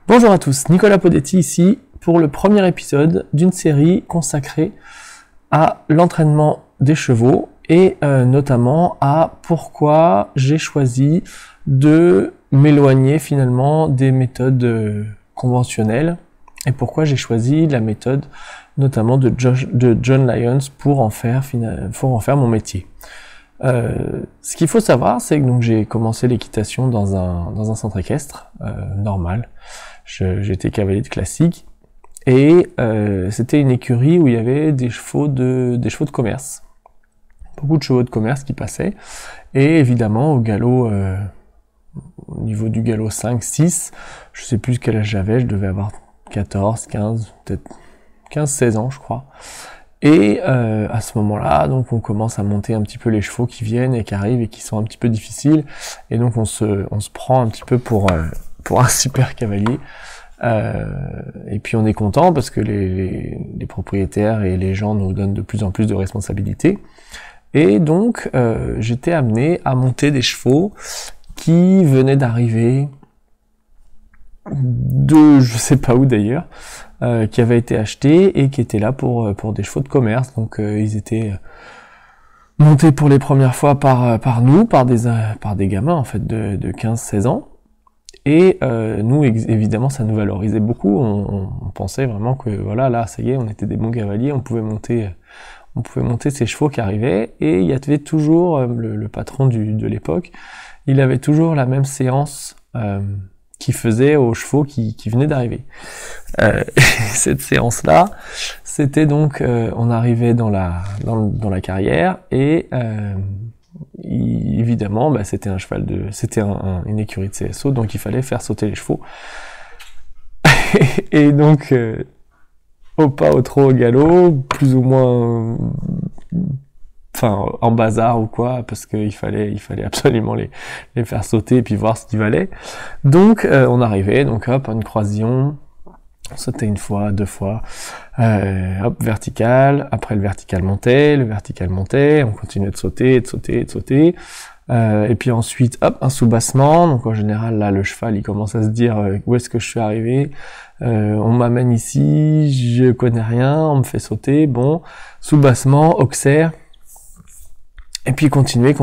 Bonjour à tous, Nicolas Podetti ici pour le premier épisode d'une série consacrée à l'entraînement des chevaux et notamment à pourquoi j'ai choisi de m'éloigner finalement des méthodes conventionnelles et pourquoi j'ai choisi la méthode notamment de John Lyons pour en faire mon métier. Ce qu'il faut savoir, c'est que donc j'ai commencé l'équitation dans un centre équestre normal. J'étais cavalier de classique et c'était une écurie où il y avait des chevaux de commerce, beaucoup de chevaux de commerce qui passaient, et évidemment au galop, au niveau du galop 5, 6, je sais plus quel âge j'avais, je devais avoir 14, 15, peut-être 15, 16 ans je crois. Et à ce moment-là, donc on commence à monter un petit peu les chevaux qui viennent et qui arrivent et qui sont un petit peu difficiles, et donc on se prend un petit peu pour un super cavalier. Et puis on est content parce que les propriétaires et les gens nous donnent de plus en plus de responsabilités. Et donc j'étais amené à monter des chevaux qui venaient d'arriver de je sais pas où d'ailleurs, qui avaient été achetés et qui étaient là pour des chevaux de commerce. Donc ils étaient montés pour les premières fois par nous, par des gamins en fait de 15-16 ans. Et nous, évidemment, ça nous valorisait beaucoup. On pensait vraiment que voilà, là, ça y est, on était des bons cavaliers, on pouvait monter ces chevaux qui arrivaient. Et il y avait toujours le patron de l'époque, il avait toujours la même séance qu'il faisait aux chevaux qui venaient d'arriver. Cette séance-là, c'était donc, on arrivait dans la carrière et évidemment, c'était une écurie de CSO, donc il fallait faire sauter les chevaux. Et donc, au pas, au trot, au galop, plus ou moins, en bazar ou quoi, parce qu'il fallait absolument les faire sauter et puis voir ce qu'ils valaient. Donc, on arrivait, donc hop, une croisillon. On sautait une fois, deux fois, hop, vertical, après le vertical montait, on continuait de sauter, et puis ensuite, hop, un sous-bassement, donc en général, là, le cheval, il commence à se dire, où est-ce que je suis arrivé, on m'amène ici, je connais rien, on me fait sauter, bon, sous-bassement, auxerre, et puis continuer,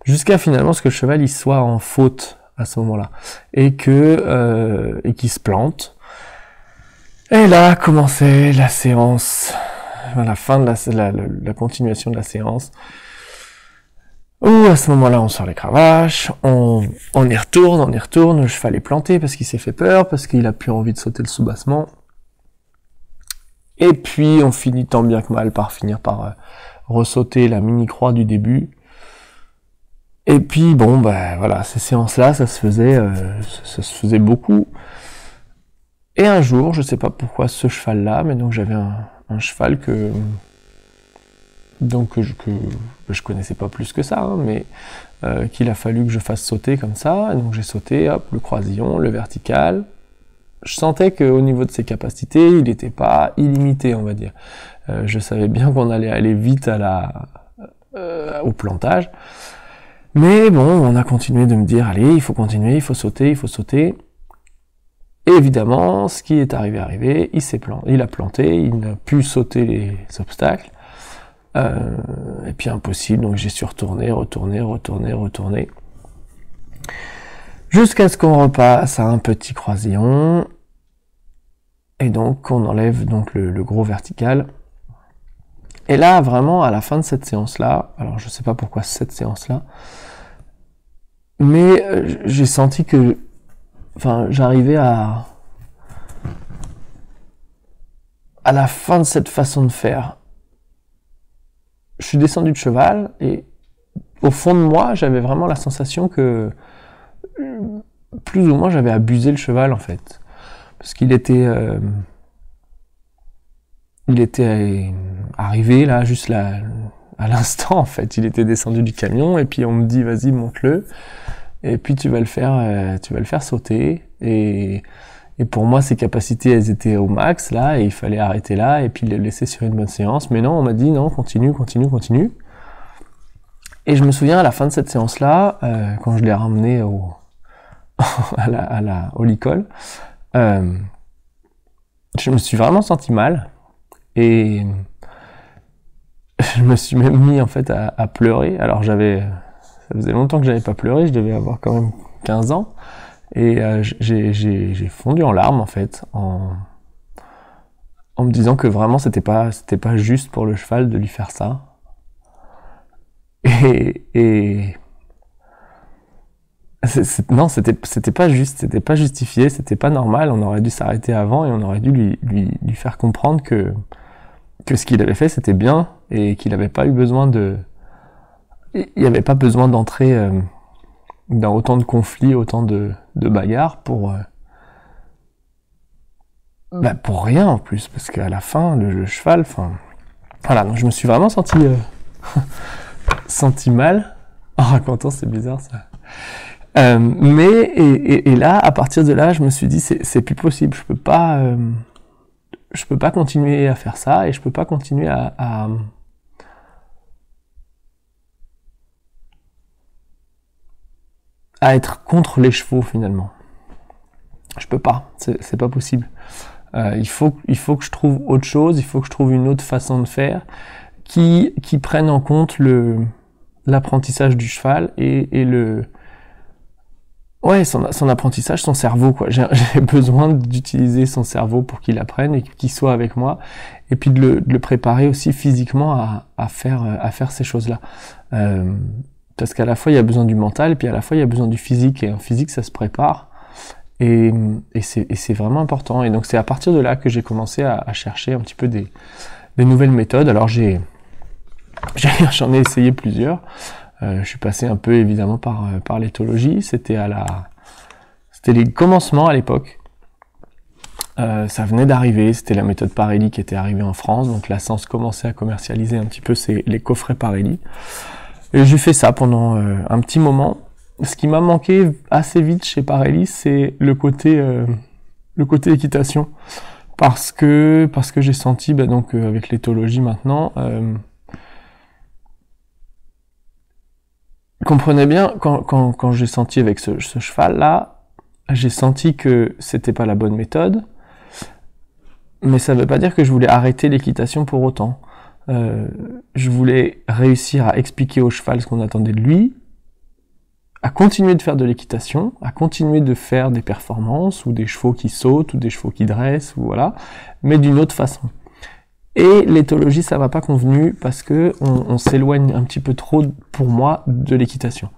jusqu'à finalement ce que le cheval, il soit en faute à ce moment-là, et qu'il se plante. Et là commençait la séance, la fin de la continuation de la séance, où à ce moment-là on sort les cravaches, on y retourne, le cheval est planté parce qu'il s'est fait peur, parce qu'il a plus envie de sauter le sous-bassement, et puis on finit tant bien que mal par finir par ressauter la mini-croix du début, et puis bon voilà, ces séances-là ça se faisait beaucoup. Et un jour, je sais pas pourquoi ce cheval-là, mais donc j'avais un cheval que je connaissais pas plus que ça, hein, mais qu'il a fallu que je fasse sauter comme ça. Et donc j'ai sauté, hop, le croisillon, le vertical. Je sentais qu'au niveau de ses capacités, il n'était pas illimité, on va dire. Je savais bien qu'on allait aller vite au plantage. Mais bon, on a continué de me dire, allez, il faut continuer, il faut sauter. Et évidemment, ce qui est arrivé, il a planté, il n'a pu sauter les obstacles, et puis impossible, donc j'ai su retourner, jusqu'à ce qu'on repasse à un petit croisillon, et donc on enlève donc le gros vertical. Et là, vraiment, à la fin de cette séance-là, alors je sais pas pourquoi cette séance-là, mais j'ai senti que j'arrivais à la fin de cette façon de faire. Je suis descendu de cheval et au fond de moi, j'avais vraiment la sensation que plus ou moins j'avais abusé le cheval en fait. Parce qu'il était arrivé là, juste là, à l'instant en fait. Il était descendu du camion et puis on me dit vas-y monte-le. Et puis tu vas le faire sauter, et pour moi ses capacités elles étaient au max là, et il fallait arrêter là et puis le laisser sur une bonne séance. Mais non, on m'a dit non, continue. Et je me souviens à la fin de cette séance là, quand je l'ai ramené au licol, je me suis vraiment senti mal et je me suis même mis en fait à pleurer. Alors ça faisait longtemps que j'avais pas pleuré, je devais avoir quand même 15 ans et j'ai fondu en larmes en fait en me disant que vraiment c'était pas juste pour le cheval de lui faire ça. Et non, c'était pas juste, c'était pas justifié, c'était pas normal, on aurait dû s'arrêter avant et on aurait dû lui faire comprendre que ce qu'il avait fait c'était bien et qu'il n'avait pas eu besoin il n'y avait pas besoin d'entrer dans autant de conflits, autant de bagarres pour rien en plus, parce qu'à la fin, le cheval, voilà, donc je me suis vraiment senti mal en racontant, c'est bizarre ça. Et là, à partir de là, je me suis dit, c'est plus possible, je peux pas continuer à faire ça et je peux pas continuer à être contre les chevaux finalement. Je peux pas, c'est pas possible. Il faut que je trouve autre chose, il faut que je trouve une autre façon de faire qui prenne en compte l'apprentissage du cheval et son apprentissage, son cerveau quoi. J'ai besoin d'utiliser son cerveau pour qu'il apprenne et qu'il soit avec moi et puis de le préparer aussi physiquement à faire ces choses-là. Parce qu'à la fois il y a besoin du mental et puis à la fois il y a besoin du physique et en physique ça se prépare. Et c'est vraiment important. Et donc c'est à partir de là que j'ai commencé à chercher un petit peu des nouvelles méthodes. Alors j'en ai essayé plusieurs. Je suis passé un peu évidemment par l'éthologie. C'était les commencements à l'époque. Ça venait d'arriver. C'était la méthode Parelli qui était arrivée en France. Donc la Sens commençait à commercialiser un petit peu les coffrets Parelli. Et j'ai fait ça pendant un petit moment. Ce qui m'a manqué assez vite chez Parelli, c'est le côté équitation, parce que j'ai senti, donc avec l'éthologie maintenant, comprenez bien quand j'ai senti avec ce cheval là, j'ai senti que c'était pas la bonne méthode, mais ça veut pas dire que je voulais arrêter l'équitation pour autant. Je voulais réussir à expliquer au cheval ce qu'on attendait de lui, à continuer de faire de l'équitation, à continuer de faire des performances, ou des chevaux qui sautent, ou des chevaux qui dressent, ou voilà, mais d'une autre façon. Et l'éthologie, ça m'a pas convenu, parce que on s'éloigne un petit peu trop, pour moi, de l'équitation.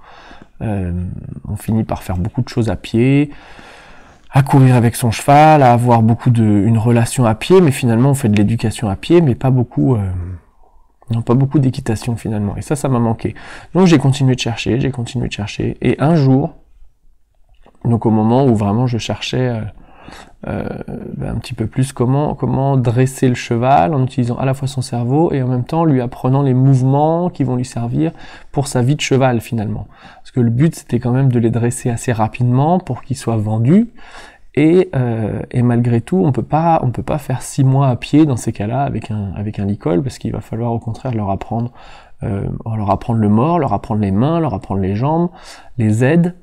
On finit par faire beaucoup de choses à pied, à courir avec son cheval, à avoir une relation à pied, mais finalement on fait de l'éducation à pied, mais pas beaucoup d'équitation finalement. Et ça m'a manqué. Donc j'ai continué de chercher, et un jour, donc au moment où vraiment je cherchais un petit peu plus comment dresser le cheval en utilisant à la fois son cerveau et en même temps lui apprenant les mouvements qui vont lui servir pour sa vie de cheval finalement. Parce que le but c'était quand même de les dresser assez rapidement pour qu'ils soient vendus. Et malgré tout, on peut pas faire 6 mois à pied dans ces cas-là avec un licol, parce qu'il va falloir au contraire leur apprendre le mort, leur apprendre les mains, leur apprendre les jambes, les aides.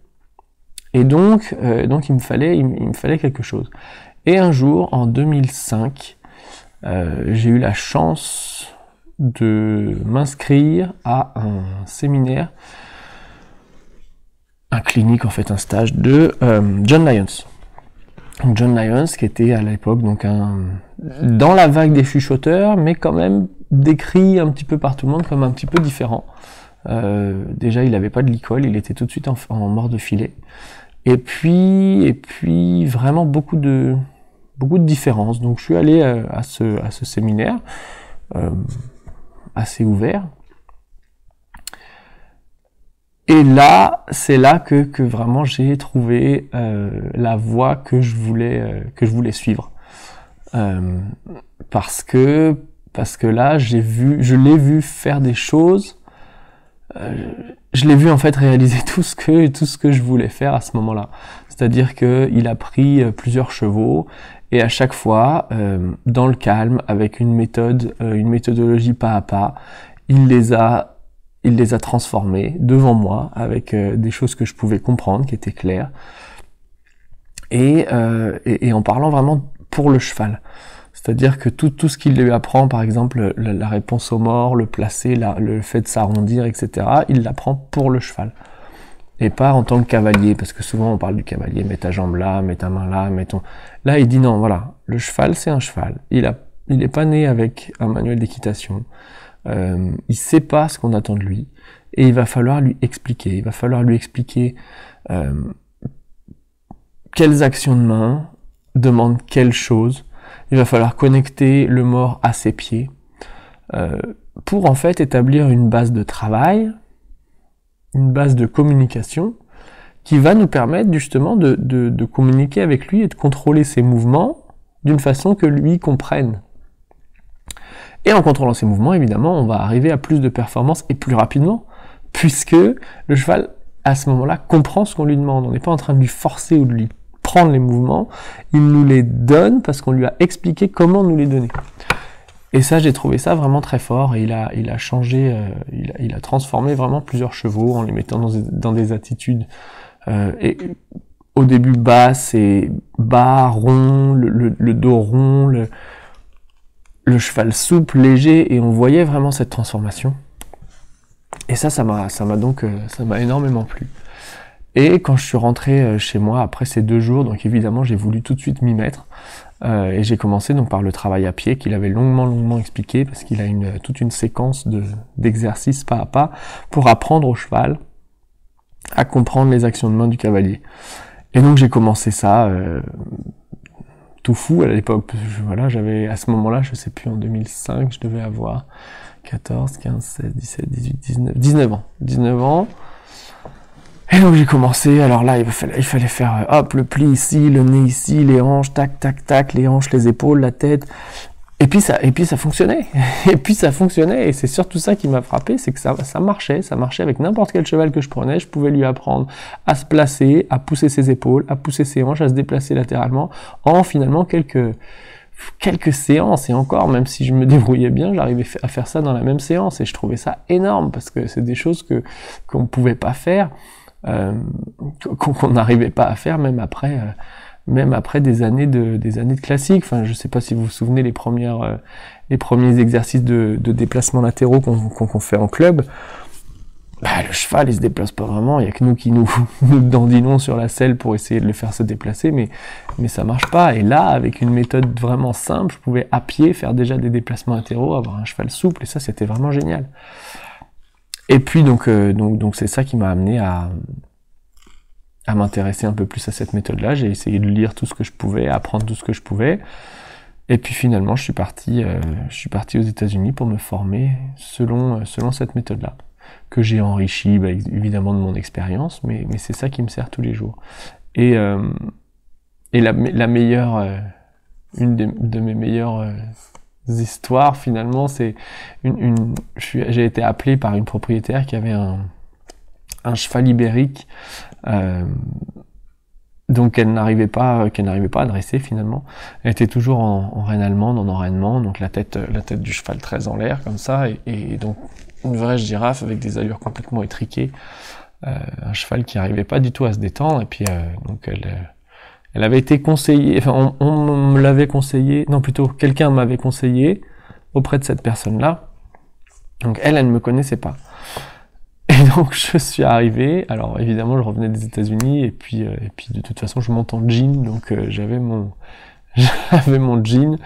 Et donc il me fallait quelque chose. Et un jour, en 2005, j'ai eu la chance de m'inscrire à un séminaire, un clinique en fait, un stage de John Lyons. John Lyons, qui était à l'époque donc dans la vague des chuchoteurs, mais quand même décrit un petit peu par tout le monde comme un petit peu différent. Déjà, il n'avait pas de licol, il était tout de suite en mort de filet. Et puis vraiment beaucoup de différences. Donc je suis allé à ce séminaire assez ouvert. Et là, c'est là que vraiment j'ai trouvé la voie que je voulais suivre. Parce que là, je l'ai vu faire des choses. Je l'ai vu en fait réaliser tout ce que je voulais faire à ce moment-là. C'est-à-dire que il a pris plusieurs chevaux et à chaque fois, dans le calme, avec une méthodologie pas à pas, il les a transformés devant moi avec des choses que je pouvais comprendre, qui étaient claires. et en parlant vraiment pour le cheval. C'est-à-dire que tout ce qu'il lui apprend, par exemple la réponse au mort, le placer, le fait de s'arrondir, etc., il l'apprend pour le cheval. Et pas en tant que cavalier, parce que souvent on parle du cavalier, mets ta jambe là, mets ta main là, mets ton... Là il dit non, voilà, le cheval c'est un cheval. Il est pas né avec un manuel d'équitation. Il sait pas ce qu'on attend de lui. Et il va falloir lui expliquer. Il va falloir lui expliquer quelles actions de main demandent quelles choses. Il va falloir connecter le mort à ses pieds pour en fait établir une base de travail, une base de communication qui va nous permettre justement de communiquer avec lui et de contrôler ses mouvements d'une façon que lui comprenne. Et en contrôlant ses mouvements, évidemment, on va arriver à plus de performance et plus rapidement, puisque le cheval, à ce moment-là, comprend ce qu'on lui demande. On n'est pas en train de lui forcer ou de lui prendre les mouvements, il nous les donne parce qu'on lui a expliqué comment nous les donner. Et ça, j'ai trouvé ça vraiment très fort, et il a changé, il a transformé vraiment plusieurs chevaux en les mettant dans des attitudes et au début basses et bas, rond, le dos rond, le cheval souple, léger, et on voyait vraiment cette transformation. Et ça m'a énormément plu. Et quand je suis rentré chez moi après ces 2 jours, donc évidemment j'ai voulu tout de suite m'y mettre, et j'ai commencé donc par le travail à pied qu'il avait longuement expliqué, parce qu'il a toute une séquence d'exercices pas à pas pour apprendre au cheval à comprendre les actions de main du cavalier. Et donc j'ai commencé ça tout fou à l'époque. Voilà, j'avais à ce moment-là, je sais plus, en 2005, je devais avoir 14, 15, 16, 17, 18, 19 ans. Et donc j'ai commencé, alors là il fallait faire hop, le pli ici, le nez ici, les hanches, tac, tac, tac, les hanches, les épaules, la tête. Et puis ça fonctionnait. Et c'est surtout ça qui m'a frappé, c'est que ça marchait avec n'importe quel cheval que je prenais, je pouvais lui apprendre à se placer, à pousser ses épaules, à pousser ses hanches, à se déplacer latéralement, en finalement quelques séances, et encore, même si je me débrouillais bien, j'arrivais à faire ça dans la même séance, et je trouvais ça énorme, parce que c'est des choses qu'on pouvait pas faire, qu'on n'arrivait pas à faire même après des années de classique. Enfin, je sais pas si vous vous souvenez les premiers exercices de déplacement latéraux qu'on fait en club. Bah, le cheval, il se déplace pas vraiment, il y a que nous qui nous dandinons sur la selle pour essayer de le faire se déplacer, mais ça marche pas. Et là, avec une méthode vraiment simple, je pouvais à pied faire déjà des déplacements latéraux, avoir un cheval souple, et ça, c'était vraiment génial. Et puis donc c'est ça qui m'a amené à m'intéresser un peu plus à cette méthode-là. J'ai essayé de lire tout ce que je pouvais, apprendre tout ce que je pouvais. Et puis finalement, je suis parti aux États-Unis pour me former selon cette méthode-là, que j'ai enrichi évidemment de mon expérience, mais c'est ça qui me sert tous les jours. Et la meilleure, une de mes meilleures histoires finalement, c'est j'ai été appelé par une propriétaire qui avait un cheval ibérique, donc qu'elle n'arrivait pas à dresser finalement. Elle était toujours en reine allemande, en enraînement, donc la tête du cheval très en l'air comme ça, et donc une vraie girafe avec des allures complètement étriquées, un cheval qui n'arrivait pas du tout à se détendre. Et puis donc elle avait été conseillée, enfin on me l'avait conseillé, non plutôt quelqu'un m'avait conseillé auprès de cette personne-là. Donc elle ne me connaissait pas. Et donc je suis arrivé, alors évidemment je revenais des États-Unis, et puis de toute façon je monte en jean, donc j'avais mon jean.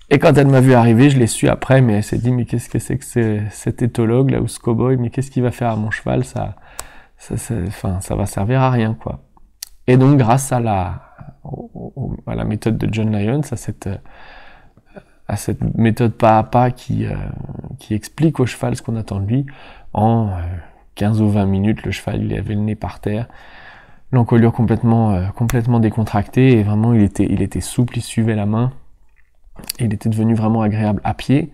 Et quand elle m'a vu arriver, je l'ai su après, mais elle s'est dit, mais qu'est-ce que c'est que cet éthologue là, ou ce cow-boy, mais qu'est-ce qu'il va faire à mon cheval, ça va servir à rien, quoi. Et donc grâce à la méthode de John Lyons, à cette méthode pas à pas qui explique au cheval ce qu'on attend de lui, en 15 ou 20 minutes, le cheval il avait le nez par terre, l'encolure complètement décontractée, et vraiment il était souple, il suivait la main, et il était devenu vraiment agréable à pied.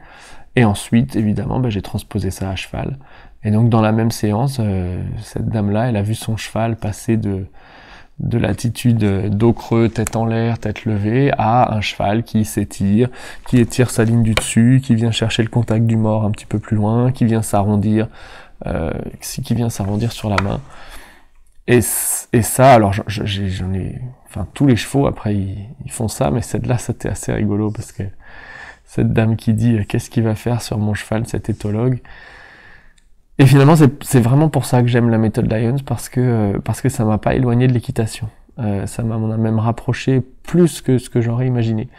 Et ensuite évidemment j'ai transposé ça à cheval, et donc dans la même séance, cette dame là, elle a vu son cheval passer de l'attitude dos creux, tête en l'air, tête levée, à un cheval qui s'étire, qui étire sa ligne du dessus, qui vient chercher le contact du mort un petit peu plus loin, qui vient s'arrondir sur la main. Et ça, alors enfin tous les chevaux après ils font ça, mais celle-là c'était assez rigolo parce que cette dame qui dit qu'est-ce qu'il va faire sur mon cheval, cet éthologue. Et finalement c'est vraiment pour ça que j'aime la méthode Lyons, parce que ça m'a pas éloigné de l'équitation. Ça m'en a même rapproché plus que ce que j'aurais imaginé.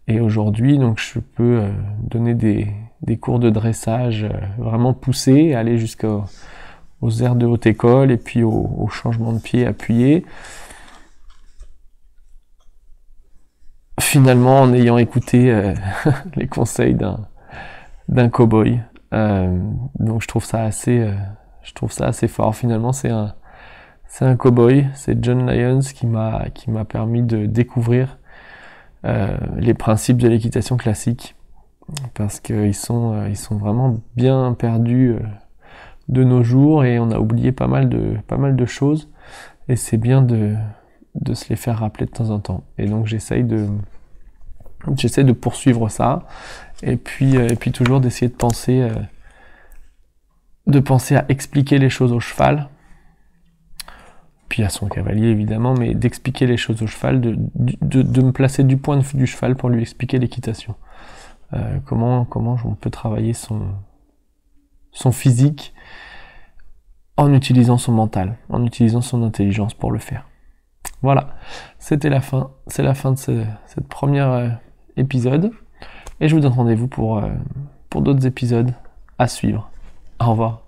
Et aujourd'hui, donc, je peux donner des cours de dressage vraiment poussés, aller jusqu'aux aires de haute école et puis au changement de pied appuyé. Finalement, en ayant écouté les conseils d'un cow-boy. Donc, je trouve ça assez fort. Finalement, c'est un cow-boy, c'est John Lyons qui m'a permis de découvrir les principes de l'équitation classique, parce qu'ils sont vraiment bien perdus de nos jours et on a oublié pas mal de choses, et c'est bien de se les faire rappeler de temps en temps. Et donc j'essaie de poursuivre ça, et puis toujours d'essayer de penser à expliquer les choses au cheval, puis à son cavalier évidemment, mais d'expliquer les choses au cheval, de me placer du point de vue du cheval pour lui expliquer l'équitation. Comment on peut travailler son physique en utilisant son mental, en utilisant son intelligence pour le faire. Voilà, c'est la fin de cette première épisode, et je vous donne rendez-vous pour d'autres épisodes à suivre. Au revoir.